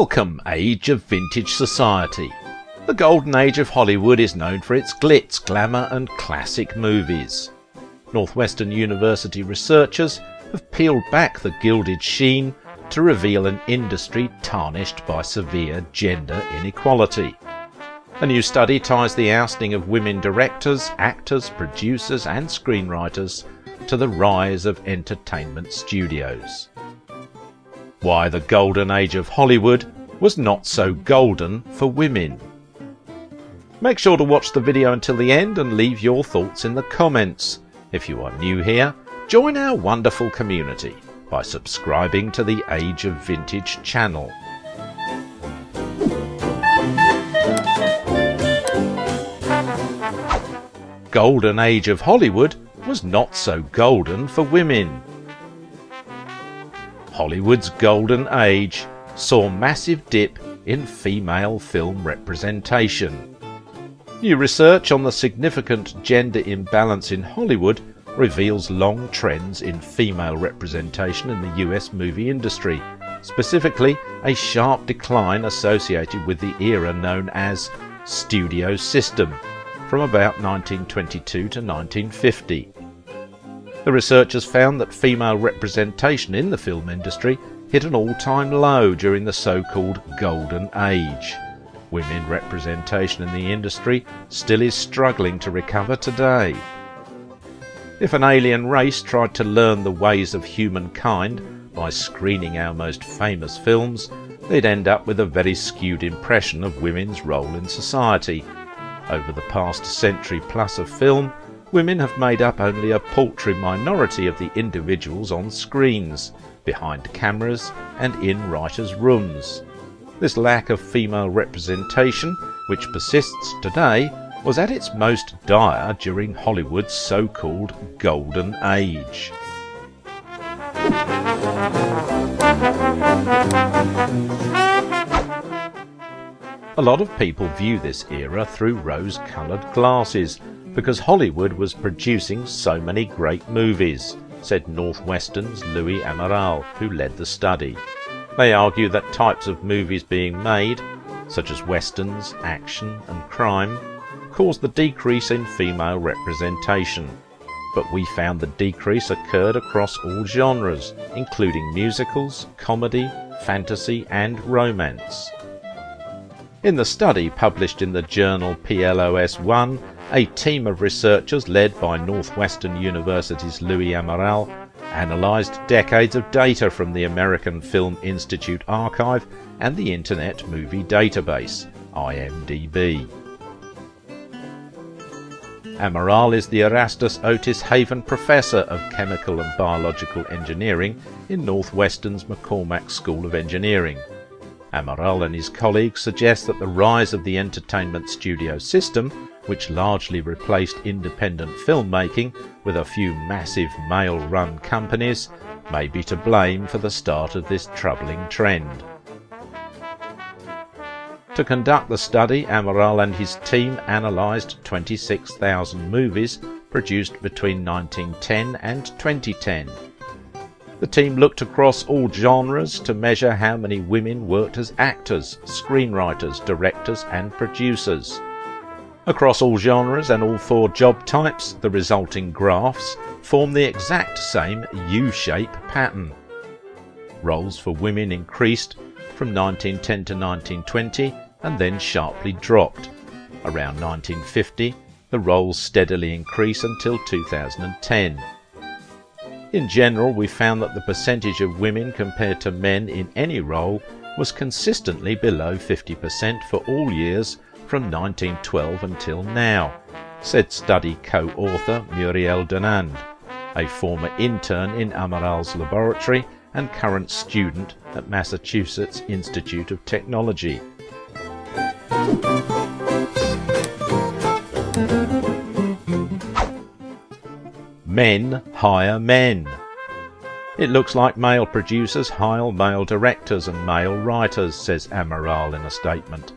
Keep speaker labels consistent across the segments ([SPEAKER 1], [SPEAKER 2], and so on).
[SPEAKER 1] Welcome, age of vintage society. The golden age of Hollywood is known for its glitz, glamour and classic movies. Northwestern University researchers have peeled back the gilded sheen to reveal an industry tarnished by severe gender inequality. A new study ties the ousting of women directors, actors, producers and screenwriters to the rise of entertainment studios. Why the golden age of Hollywood was not so golden for women. Make sure to watch the video until the end and leave your thoughts in the comments. If you are new here, join our wonderful community by subscribing to the Age of Vintage channel. Golden age of Hollywood was not so golden for women. Hollywood's golden age saw massive dip in female film representation. New research on the significant gender imbalance in Hollywood reveals long trends in female representation in the US movie industry, specifically a sharp decline associated with the era known as studio system from about 1922 to 1950. The researchers found that female representation in the film industry hit an all-time low during the so-called Golden Age. Women representation in the industry still is struggling to recover today. If an alien race tried to learn the ways of humankind by screening our most famous films, they'd end up with a very skewed impression of women's role in society. Over the past century plus of film, women have made up only a paltry minority of the individuals on screens, behind cameras and in writers' rooms. This lack of female representation, which persists today, was at its most dire during Hollywood's so-called Golden Age. A lot of people view this era through rose-coloured glasses because Hollywood was producing so many great movies, said Northwestern's Louis Amaral, who led the study. They argue that types of movies being made, such as westerns, action and crime, caused the decrease in female representation. But we found the decrease occurred across all genres, including musicals, comedy, fantasy and romance. In the study published in the journal PLOS 1, a team of researchers led by Northwestern University's Louis Amaral analysed decades of data from the American Film Institute archive and the Internet Movie Database, IMDb. Amaral is the Erastus Otis Haven Professor of Chemical and Biological Engineering in Northwestern's McCormack School of Engineering. Amaral and his colleagues suggest that the rise of the entertainment studio system, which largely replaced independent filmmaking with a few massive male-run companies, may be to blame for the start of this troubling trend. To conduct the study, Amaral and his team analysed 26,000 movies produced between 1910 and 2010. The team looked across all genres to measure how many women worked as actors, screenwriters, directors and producers. Across all genres and all four job types, the resulting graphs form the exact same U-shape pattern. Roles for women increased from 1910 to 1920 and then sharply dropped. Around 1950, the roles steadily increased until 2010. In general, we found that the percentage of women compared to men in any role was consistently below 50% for all years from 1912 until now, said study co-author Muriel Denand, a former intern in Amaral's laboratory and current student at Massachusetts Institute of Technology. Men hire men. It looks like male producers hire male directors and male writers, says Amaral in a statement.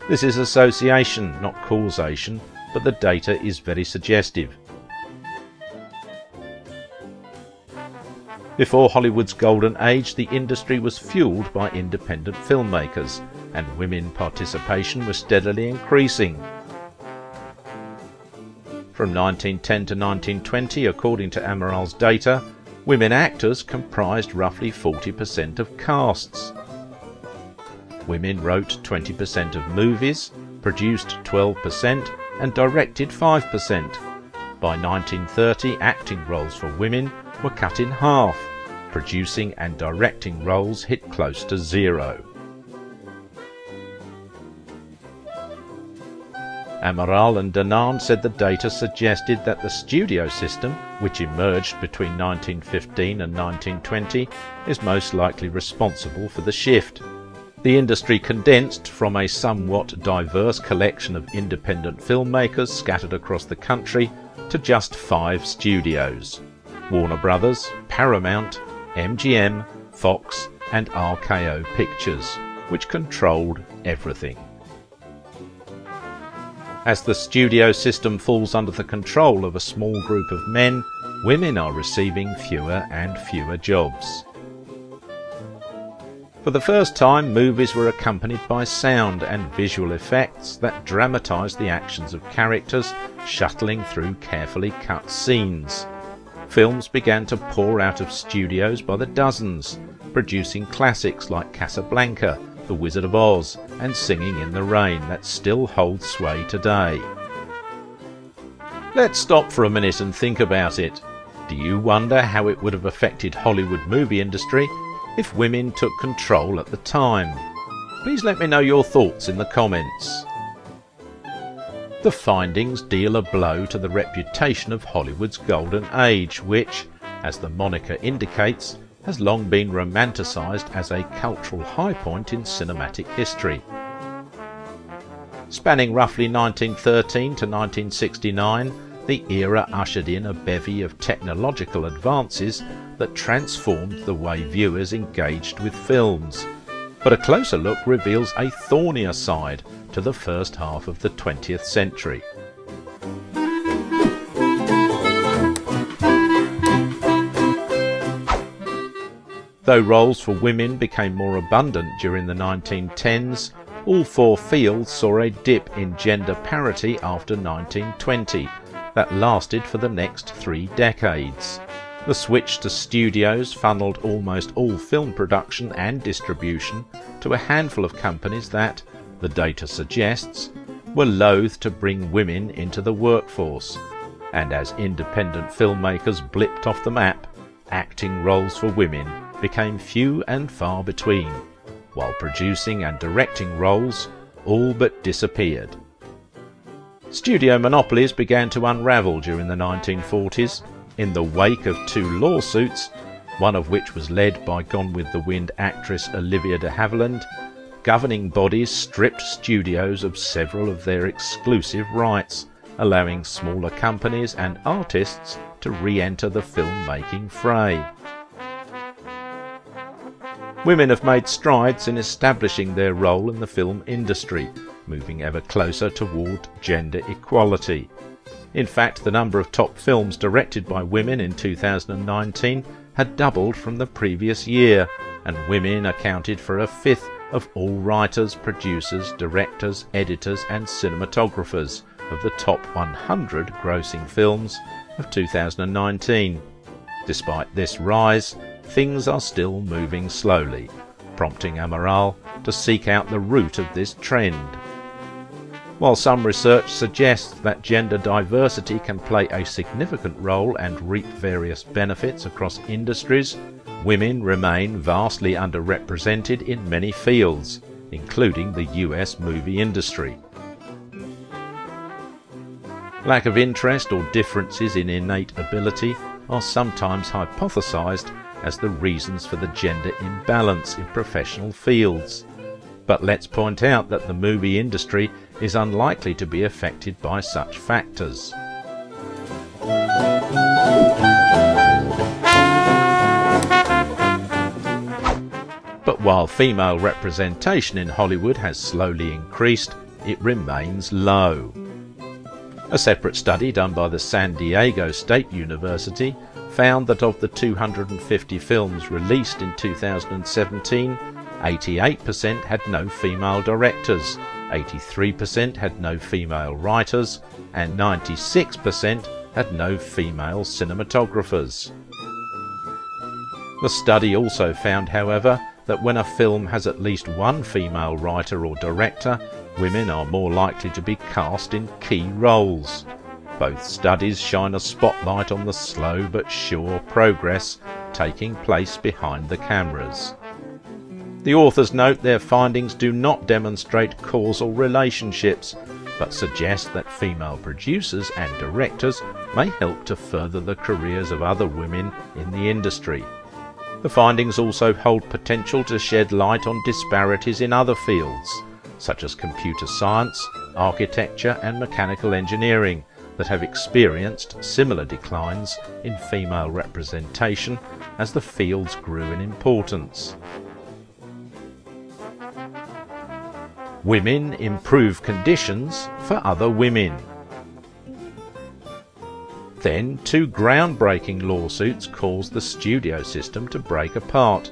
[SPEAKER 1] This is association, not causation, but the data is very suggestive. Before Hollywood's golden age, the industry was fueled by independent filmmakers, and women participation was steadily increasing. From 1910 to 1920, according to Amaral's data, women actors comprised roughly 40% of casts. Women wrote 20% of movies, produced 12%, and directed 5%. By 1930, acting roles for women were cut in half. Producing and directing roles hit close to zero. Amaral and Danan said the data suggested that the studio system, which emerged between 1915 and 1920, is most likely responsible for the shift. The industry condensed from a somewhat diverse collection of independent filmmakers scattered across the country to just 5 studios: Warner Brothers, Paramount, MGM, Fox and RKO Pictures, which controlled everything. As the studio system falls under the control of a small group of men, women are receiving fewer and fewer jobs. For the first time, movies were accompanied by sound and visual effects that dramatised the actions of characters shuttling through carefully cut scenes. Films began to pour out of studios by the dozens, producing classics like Casablanca, The Wizard of Oz and Singing in the Rain that still hold sway today. Let's stop for a minute and think about it. Do you wonder how it would have affected Hollywood movie industry if women took control at the time? Please let me know your thoughts in the comments. The findings deal a blow to the reputation of Hollywood's golden age, which, as the moniker indicates, has long been romanticised as a cultural high point in cinematic history. Spanning roughly 1913 to 1969, the era ushered in a bevy of technological advances that transformed the way viewers engaged with films. But a closer look reveals a thornier side to the first half of the 20th century. Though roles for women became more abundant during the 1910s, all 4 fields saw a dip in gender parity after 1920 that lasted for the next 3 decades. The switch to studios funneled almost all film production and distribution to a handful of companies that, the data suggests, were loath to bring women into the workforce, and as independent filmmakers blipped off the map, acting roles for women became few and far between, while producing and directing roles all but disappeared. Studio monopolies began to unravel during the 1940s, in the wake of 2 lawsuits, one of which was led by Gone with the Wind actress Olivia de Havilland. Governing bodies stripped studios of several of their exclusive rights, allowing smaller companies and artists to re-enter the film-making fray. Women have made strides in establishing their role in the film industry, moving ever closer toward gender equality. In fact, the number of top films directed by women in 2019 had doubled from the previous year, and women accounted for 1/5 of all writers, producers, directors, editors and cinematographers of the top 100 grossing films of 2019. Despite this rise, things are still moving slowly, prompting Amaral to seek out the root of this trend. While some research suggests that gender diversity can play a significant role and reap various benefits across industries, women remain vastly underrepresented in many fields, including the US movie industry. Lack of interest or differences in innate ability are sometimes hypothesized as the reasons for the gender imbalance in professional fields. But let's point out that the movie industry is unlikely to be affected by such factors. But while female representation in Hollywood has slowly increased, it remains low. A separate study done by the San Diego State University found that of the 250 films released in 2017, 88% had no female directors, 83% had no female writers, and 96% had no female cinematographers. The study also found, however, that when a film has at least one female writer or director, women are more likely to be cast in key roles. Both studies shine a spotlight on the slow but sure progress taking place behind the cameras. The authors note their findings do not demonstrate causal relationships, but suggest that female producers and directors may help to further the careers of other women in the industry. The findings also hold potential to shed light on disparities in other fields, such as computer science, architecture and mechanical engineering, that have experienced similar declines in female representation as the fields grew in importance. Women improve conditions for other women. Then, two groundbreaking lawsuits caused the studio system to break apart.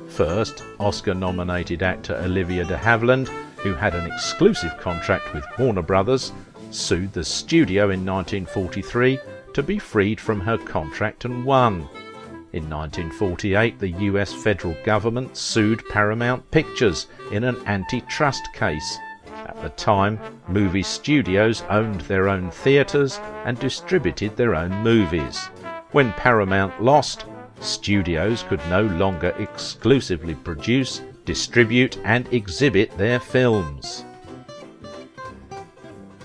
[SPEAKER 1] First, Oscar-nominated actor Olivia de Havilland, who had an exclusive contract with Warner Brothers, sued the studio in 1943 to be freed from her contract and won. In 1948, the US federal government sued Paramount Pictures in an antitrust case. At the time, movie studios owned their own theatres and distributed their own movies. When Paramount lost, studios could no longer exclusively produce, distribute and exhibit their films.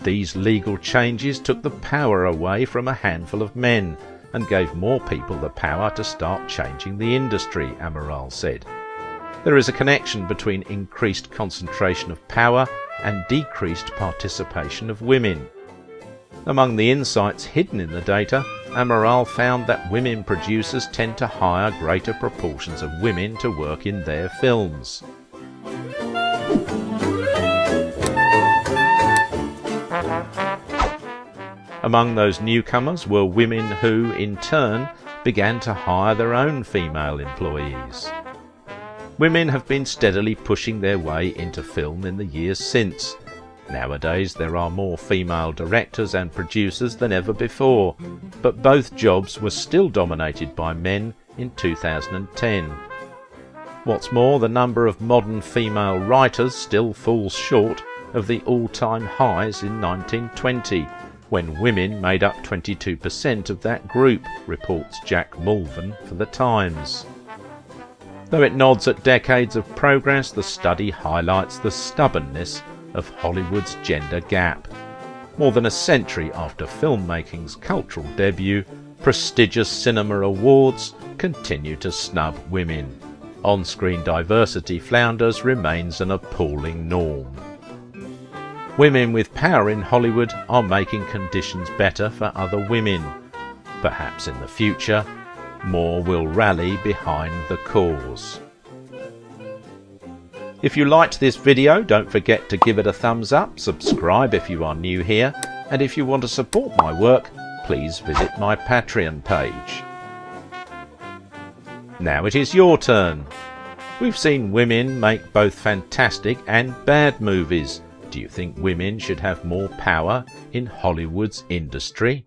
[SPEAKER 1] These legal changes took the power away from a handful of men and gave more people the power to start changing the industry, Amaral said. There is a connection between increased concentration of power and decreased participation of women. Among the insights hidden in the data, Amaral found that women producers tend to hire greater proportions of women to work in their films. Among those newcomers were women who, in turn, began to hire their own female employees. Women have been steadily pushing their way into film in the years since. Nowadays there are more female directors and producers than ever before, but both jobs were still dominated by men in 2010. What's more, the number of modern female writers still falls short of the all-time highs in 1920, when women made up 22% of that group, reports Jack Mulvin for The Times. Though it nods at decades of progress, the study highlights the stubbornness of Hollywood's gender gap. More than a century after filmmaking's cultural debut, prestigious cinema awards continue to snub women. On-screen diversity flounders remains an appalling norm. Women with power in Hollywood are making conditions better for other women. Perhaps in the future, more will rally behind the cause. If you liked this video, don't forget to give it a thumbs up, subscribe if you are new here, and if you want to support my work, please visit my Patreon page. Now it is your turn. We've seen women make both fantastic and bad movies. Do you think women should have more power in Hollywood's industry?